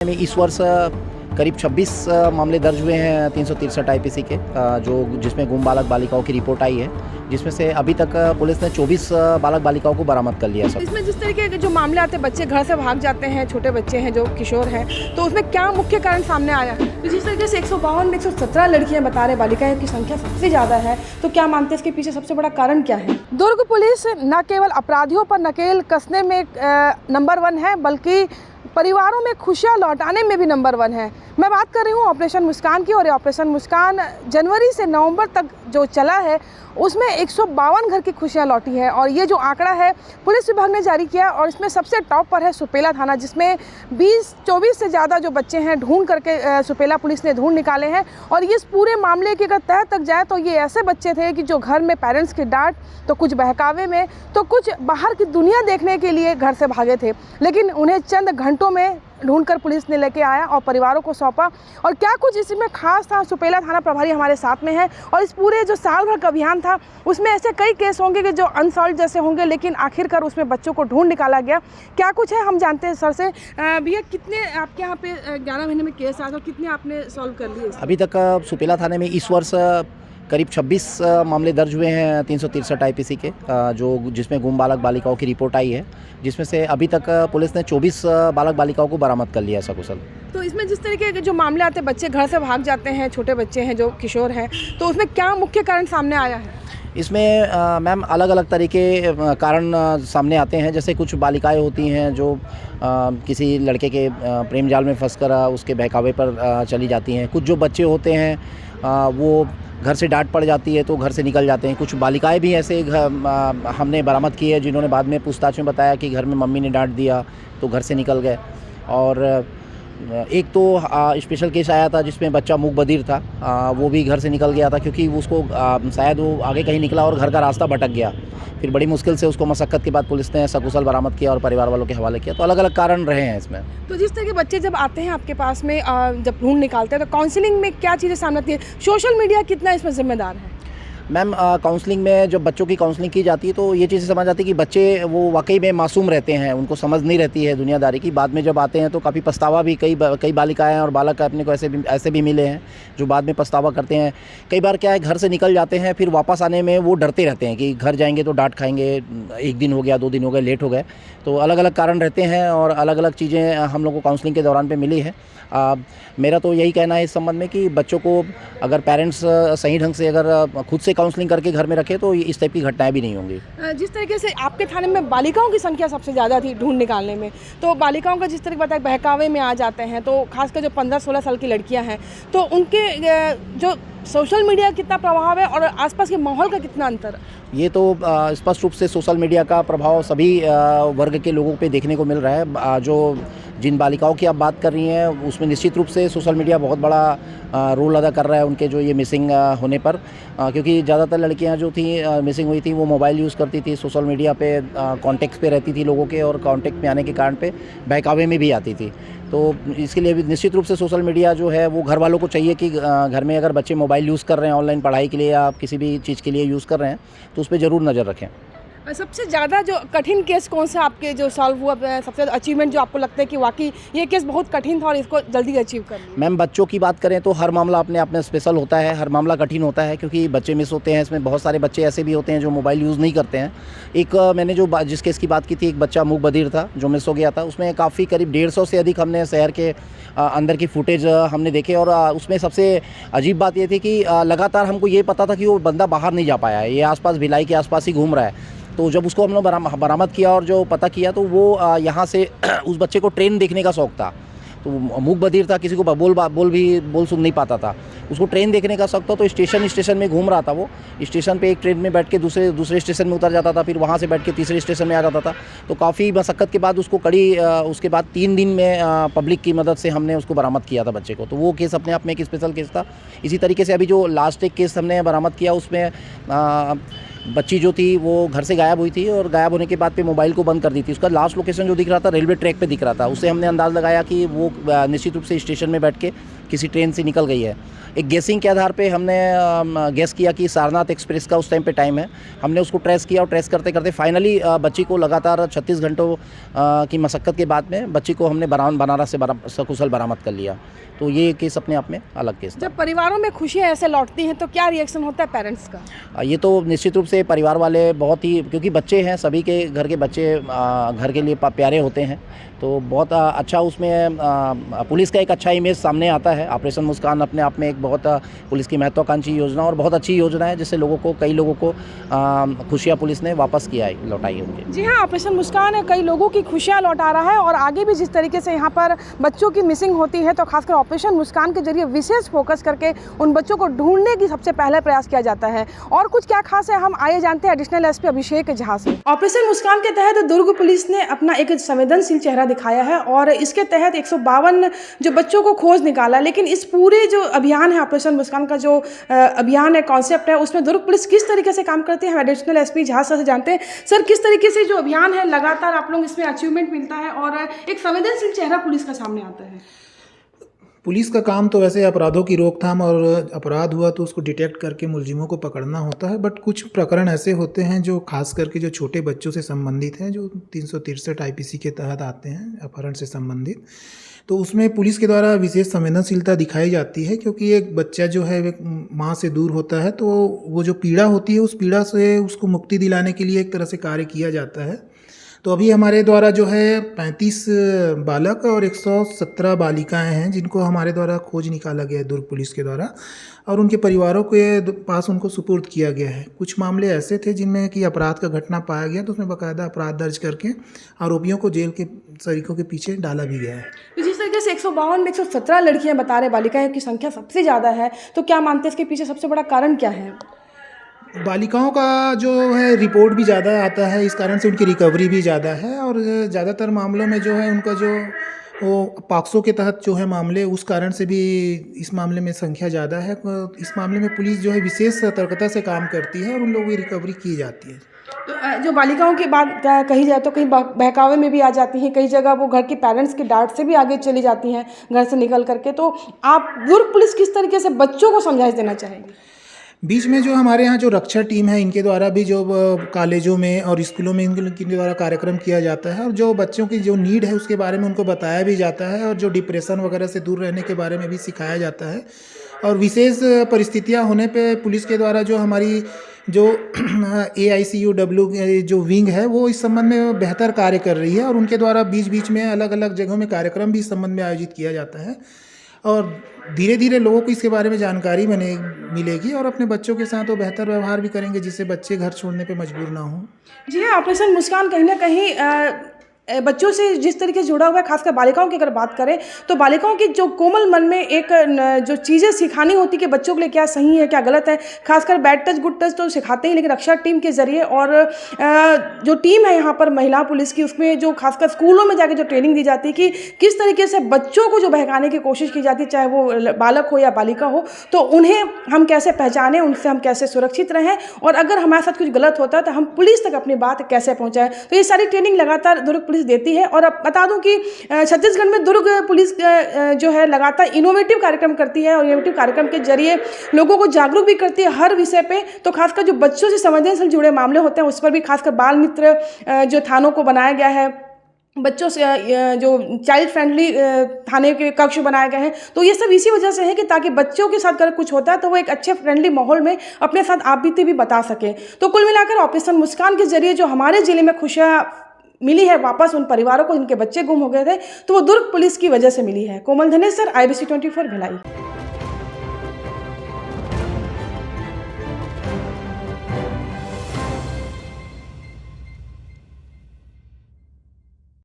में इस वर्ष करीब 26 मामले दर्ज हुए हैं 363 आईपीसी के, जिसमें गुम बालक बालिकाओं की रिपोर्ट आई है, जिसमें से अभी तक पुलिस ने 24 बालक बालिकाओं को बरामद कर लिया है। इसमें जिस तरीके के जो मामले आते हैं, बच्चे घर से भाग जाते हैं, छोटे बच्चे हैं जो किशोर हैं, तो उसमें क्या मुख्य कारण सामने आया है? तो जिस तरीके से 152 में 117 लड़कियां बता रहे, बालिकाएं की संख्या सबसे ज़्यादा है, तो क्या मानते हैं इसके पीछे सबसे बड़ा कारण क्या है? दुर्ग पुलिस न केवल अपराधियों पर नकेल कसने में नंबर 1 है, बल्कि परिवारों में खुशियाँ लौटाने में भी नंबर 1 है। मैं बात कर रही हूँ ऑपरेशन मुस्कान की, और ये ऑपरेशन मुस्कान जनवरी से नवंबर तक जो चला है उसमें 152 घर की खुशियाँ लौटी है। और ये जो आंकड़ा है पुलिस विभाग ने जारी किया, और इसमें सबसे टॉप पर है सुपेला थाना, जिसमें 24 से ज़्यादा जो बच्चे हैं ढूंढ करके सुपेला पुलिस ने ढूंढ निकाले हैं। और ये इस पूरे मामले की अगर तह तक जाए तो ये ऐसे बच्चे थे कि जो घर में पेरेंट्स की डांट, तो कुछ बहकावे में, तो कुछ बाहर की दुनिया देखने के लिए घर से भागे थे, लेकिन उन्हें चंद घंटों में ढूंढकर पुलिस ने लेके आया और परिवारों को सौंपा। और क्या कुछ इसमें खास था, सुपेला थाना प्रभारी हमारे साथ में है, और इस पूरे जो साल भर का अभियान था उसमें ऐसे कई केस होंगे कि जो अनसॉल्व जैसे होंगे, लेकिन आखिरकार उसमें बच्चों को ढूंढ निकाला गया। क्या कुछ है हम जानते हैं सर से। भैया, कितने आपके यहाँ पे 11 महीने में केस आए और कितने आपने सॉल्व कर लिए? अभी तक सुपेला थाने में इस वर्ष करीब 26 मामले दर्ज हुए हैं 363 आईपीसी के, जिसमें गुम बालक बालिकाओं की रिपोर्ट आई है, जिसमें से अभी तक पुलिस ने 24 बालक बालिकाओं को बरामद कर लिया है सकुशल। तो इसमें जिस तरीके के जो मामले आते हैं, बच्चे घर से भाग जाते हैं, छोटे बच्चे हैं जो किशोर हैं, तो उसमें क्या मुख्य कारण सामने आया है? इसमें मैम अलग अलग तरह के कारण सामने आते हैं। जैसे कुछ बालिकाएं होती हैं जो किसी लड़के के प्रेम जाल में फंसकर उसके बहकावे पर चली जाती हैं। कुछ जो बच्चे होते हैं वो घर से डांट पड़ जाती है तो घर से निकल जाते हैं। कुछ बालिकाएं भी ऐसे हमने बरामद की है जिन्होंने बाद में पूछताछ में बताया कि घर में मम्मी ने डांट दिया तो घर से निकल गए। और एक तो स्पेशल केस आया था जिसमें बच्चा मूक बधिर था, वो भी घर से निकल गया था क्योंकि उसको शायद वो आगे कहीं निकला और घर का रास्ता भटक गया। फिर बड़ी मुश्किल से उसको मशक्क़त के बाद पुलिस ने सकुशल बरामद किया और परिवार वालों के हवाले किया। तो अलग अलग कारण रहे हैं इसमें। तो जिस तरह के बच्चे जब आते हैं आपके पास में, जब ढूंढ निकालते हैं, तो काउंसलिंग में क्या चीज़ें सामने आती है? सोशल मीडिया कितना इसमें जिम्मेदार है? मैम काउंसलिंग में जब बच्चों की काउंसलिंग की जाती है तो ये चीज़ें समझ आती है कि बच्चे वो वाकई में मासूम रहते हैं, उनको समझ नहीं रहती है दुनियादारी की। बाद में जब आते हैं तो काफ़ी पछतावा भी, कई बालिकाएं और बालक अपने को ऐसे भी मिले हैं जो बाद में पछतावा करते हैं। कई बार क्या है, घर से निकल जाते हैं, फिर वापस आने में वो डरते रहते हैं कि घर जाएंगे तो डांट खाएंगे, 1 दिन हो गया, 2 दिन हो गए, लेट हो गए। तो अलग अलग कारण रहते हैं और अलग अलग चीज़ें हम लोग को काउंसलिंग के दौरान पे मिली है। मेरा तो यही कहना है इस संबंध में कि बच्चों को अगर पेरेंट्स सही ढंग से अगर खुद से काउंसलिंग करके घर में रखे तो इस टाइप की घटनाएं भी नहीं होंगी। जिस तरीके से आपके थाने में बालिकाओं की संख्या सबसे ज़्यादा थी ढूंढ निकालने में, तो बालिकाओं का जिस तरह बताया बहकावे में आ जाते हैं, तो खासकर जो 15-16 साल की लड़कियां हैं, तो उनके जो सोशल मीडिया कितना प्रभाव है और आसपास के माहौल का कितना अंतर है? ये तो स्पष्ट रूप से सोशल मीडिया का प्रभाव सभी वर्ग के लोगों पे देखने को मिल रहा है। जो जिन बालिकाओं की आप बात कर रही हैं उसमें निश्चित रूप से सोशल मीडिया बहुत बड़ा रोल अदा कर रहा है उनके जो ये मिसिंग होने पर, क्योंकि ज़्यादातर लड़कियां जो थी मिसिंग हुई थी वो मोबाइल यूज़ करती थी, सोशल मीडिया पे कॉन्टेक्ट पे रहती थी लोगों के, और कॉन्टेक्ट में आने के कारण पे बहकावे में भी आती थी। तो इसके लिए भी निश्चित रूप से सोशल मीडिया जो है वो घर वालों को चाहिए कि घर में अगर बच्चे मोबाइल यूज़ कर रहे हैं ऑनलाइन पढ़ाई के लिए या किसी भी चीज़ के लिए यूज़ कर रहे हैं तो उस पर ज़रूर नज़र रखें। सबसे ज़्यादा जो कठिन केस कौन सा आपके जो सॉल्व हुआ, सबसे ज़्यादा अचीवमेंट जो आपको लगता है कि वाकई ये केस बहुत कठिन था और इसको जल्दी अचीव कर लिया? मैम बच्चों की बात करें तो हर मामला अपने आप में स्पेशल होता है, हर मामला कठिन होता है क्योंकि बच्चे मिस होते हैं। इसमें बहुत सारे बच्चे ऐसे भी होते हैं जो मोबाइल यूज़ नहीं करते हैं। एक मैंने जिस केस की बात की थी, एक बच्चा मूक बधिर था जो मिस हो गया था, उसमें काफ़ी करीब 150 से अधिक हमने शहर के अंदर की फुटेज हमने देखे। और उसमें सबसे अजीब बात ये थी कि लगातार हमको ये पता था कि वो बंदा बाहर नहीं जा पाया है, ये आसपास भिलाई के आसपास ही घूम रहा है। तो जब उसको हम लोग बरामद किया और जो पता किया तो वो यहाँ से उस बच्चे को ट्रेन देखने का शौक़ था। तो मूक बधिर था, किसी को बोल सुन नहीं पाता था, उसको ट्रेन देखने का शौक़ था। तो स्टेशन में घूम रहा था वो, स्टेशन पे एक ट्रेन में बैठ के दूसरे स्टेशन में उतर जाता था, फिर वहाँ से बैठ के तीसरे स्टेशन में आ जाता था। तो काफ़ी मशक्क़त के बाद उसको उसके बाद 3 दिन में पब्लिक की मदद से हमने उसको बरामद किया था बच्चे को। तो वो केस अपने आप में एक स्पेशल केस था। इसी तरीके से अभी जो लास्ट एक केस हमने बरामद किया उसमें बच्ची जो थी वो घर से गायब हुई थी और गायब होने के बाद पे मोबाइल को बंद कर दी थी। उसका लास्ट लोकेशन जो दिख रहा था रेलवे ट्रैक पे दिख रहा था। उससे हमने अंदाज़ लगाया कि वो निश्चित रूप से स्टेशन में बैठ के किसी ट्रेन से निकल गई है। एक गेसिंग के आधार पे हमने गेस किया कि सारनाथ एक्सप्रेस का उस टाइम पे टाइम है। हमने उसको ट्रेस किया और ट्रेस करते करते फाइनली बच्ची को लगातार 36 घंटों की मशक्क़त के बाद में बच्ची को हमने बनारस से सकुशल बरामद कर लिया। तो ये केस अपने आप में अलग केस था। जब परिवारों में खुशियाँ ऐसे लौटती हैं तो क्या रिएक्शन होता है पेरेंट्स का? ये तो निश्चित रूप से परिवार वाले बहुत ही, क्योंकि बच्चे हैं, सभी के घर के बच्चे घर के लिए प्यारे होते हैं, तो बहुत अच्छा उसमें पुलिस का एक अच्छा इमेज सामने आता है। ऑपरेशन मुस्कान अपने आप में एक बहुत पुलिस की महत्वाकांक्षी योजना और बहुत अच्छी योजना है, जिससे कई लोगों को खुशियाँ पुलिस ने वापस किया है, लौटाई है उनके। जी हाँ, ऑपरेशन मुस्कान है कई लोगों की खुशियाँ लौटा रहा है और आगे भी जिस तरीके से यहाँ पर बच्चों की मिसिंग होती है तो खासकर ऑपरेशन मुस्कान के जरिए विशेष फोकस करके उन बच्चों को ढूंढने की सबसे पहले प्रयास किया जाता है। और कुछ क्या खास है, हम आइए जानते हैं एडिशनल एसपी अभिषेक झा से। ऑपरेशन मुस्कान के तहत दुर्ग पुलिस ने अपना एक संवेदनशील चेहरा दिखाया है और इसके तहत 152 जो बच्चों को खोज निकाला। लेकिन इस पूरे जो अभियान है, ऑपरेशन मुस्कान का जो अभियान है, कॉन्सेप्ट है, उसमें दुर्ग पुलिस किस तरीके से काम करती है, हम एडिशनल एसपी झा से जानते हैं। सर, किस तरीके से जो अभियान है लगातार आप लोग इसमें अचीवमेंट मिलता है और एक संवेदनशील चेहरा पुलिस का सामने आता है? पुलिस का काम तो वैसे अपराधों की रोकथाम और अपराध हुआ तो उसको डिटेक्ट करके मुलजिमों को पकड़ना होता है, बट कुछ प्रकरण ऐसे होते हैं जो खास करके जो छोटे बच्चों से संबंधित हैं, जो 363 आईपीसी के तहत आते हैं, अपहरण से संबंधित। तो उसमें पुलिस के द्वारा विशेष संवेदनशीलता दिखाई जाती है, क्योंकि एक बच्चा जो है माँ से दूर होता है, तो वो जो पीड़ा होती है उस पीड़ा से उसको मुक्ति दिलाने के लिए एक तरह से कार्य किया जाता है। तो अभी हमारे द्वारा जो है 35 बालक और 117 बालिकाएं हैं जिनको हमारे द्वारा खोज निकाला गया है दुर्ग पुलिस के द्वारा, और उनके परिवारों के पास उनको सुपुर्द किया गया है। कुछ मामले ऐसे थे जिनमें कि अपराध का घटना पाया गया, तो उसमें बाकायदा अपराध दर्ज करके आरोपियों को जेल के सरीकों के पीछे डाला भी गया है। तो जिस तरीके से 152 में 117 लड़कियां बता रहे, बालिकाओं की संख्या सबसे ज़्यादा है, तो क्या मानते हैं इसके पीछे सबसे बड़ा कारण क्या है? बालिकाओं का जो है रिपोर्ट भी ज़्यादा आता है, इस कारण से उनकी रिकवरी भी ज़्यादा है, और ज़्यादातर मामलों में जो है उनका जो वो पॉक्सो के तहत जो है मामले, उस कारण से भी इस मामले में संख्या ज़्यादा है। इस मामले में पुलिस जो है विशेष सतर्कता से काम करती है और उन लोगों की रिकवरी की जाती है। तो जो बालिकाओं की बात कही जाए तो कहीं बहकावे में भी आ जाती हैं, कई जगह वो घर के पेरेंट्स की डांट से भी आगे चली जाती हैं घर से निकल करके। तो आप दुर्ग पुलिस किस तरीके से बच्चों को समझाइश देना चाहेंगे? बीच में जो हमारे यहाँ जो रक्षा टीम है, इनके द्वारा भी जो कॉलेजों में और स्कूलों में इनके द्वारा कार्यक्रम किया जाता है, और जो बच्चों की जो नीड है उसके बारे में उनको बताया भी जाता है, और जो डिप्रेशन वगैरह से दूर रहने के बारे में भी सिखाया जाता है। और विशेष परिस्थितियाँ होने पे पुलिस के द्वारा जो हमारी जो AICUW जो विंग है वो इस संबंध में बेहतर कार्य कर रही है, और उनके द्वारा बीच बीच में अलग अलग जगहों में कार्यक्रम भी इस संबंध में आयोजित किया जाता है, और धीरे धीरे लोगों को इसके बारे में जानकारी मिलेगी और अपने बच्चों के साथ वो बेहतर व्यवहार भी करेंगे, जिससे बच्चे घर छोड़ने पे मजबूर ना हों। जी हाँ, ऑपरेशन मुस्कान कहीं ना कहीं बच्चों से जिस तरीके से जुड़ा हुआ है, खासकर बालिकाओं की अगर बात करें तो बालिकाओं की जो कोमल मन में एक जो चीज़ें सिखानी होती कि बच्चों के लिए क्या सही है क्या गलत है, खासकर बैड टच गुड टच तो सिखाते ही, लेकिन रक्षा टीम के जरिए और जो टीम है यहाँ पर महिला पुलिस की, उसमें जो खासकर स्कूलों में जाके जो ट्रेनिंग दी जाती है कि किस तरीके से बच्चों को जो बहकाने की कोशिश की जाती है, चाहे वो बालक हो या बालिका हो, तो उन्हें हम कैसे पहचानें, उनसे हम कैसे सुरक्षित रहें, और अगर हमारे साथ कुछ गलत होता है तो हम पुलिस तक अपनी बात कैसे पहुँचाएं। तो ये सारी ट्रेनिंग लगातार दुर्ग पुलिस देती है। और अब बता दूं कि छत्तीसगढ़ में दुर्ग पुलिस जो है लगातार इनोवेटिव कार्यक्रम करती है, और इनोवेटिव कार्यक्रम के जरिए लोगों को जागरूक भी करती है हर विषय पे। तो खासकर जो बच्चों से संवेदनशील जुड़े मामले होते हैं उस पर भी खासकर बाल मित्र जो थानों को बनाया गया है, बच्चों से जो चाइल्ड फ्रेंडली थाने के कक्ष बनाए गए हैं। तो ये सब इसी वजह से है कि ताकि बच्चों के साथ अगर कुछ होता है तो वो एक अच्छे फ्रेंडली माहौल में अपने साथ आप बीते भी बता सकें। तो कुल मिलाकर ऑपरेशन मुस्कान के जरिए जो हमारे जिले में खुशियाँ मिली है वापस उन परिवारों को जिनके बच्चे गुम हो गए थे, तो वो दुर्ग पुलिस की वजह से मिली है। कोमल धनेसर, IBC 24 भिलाई।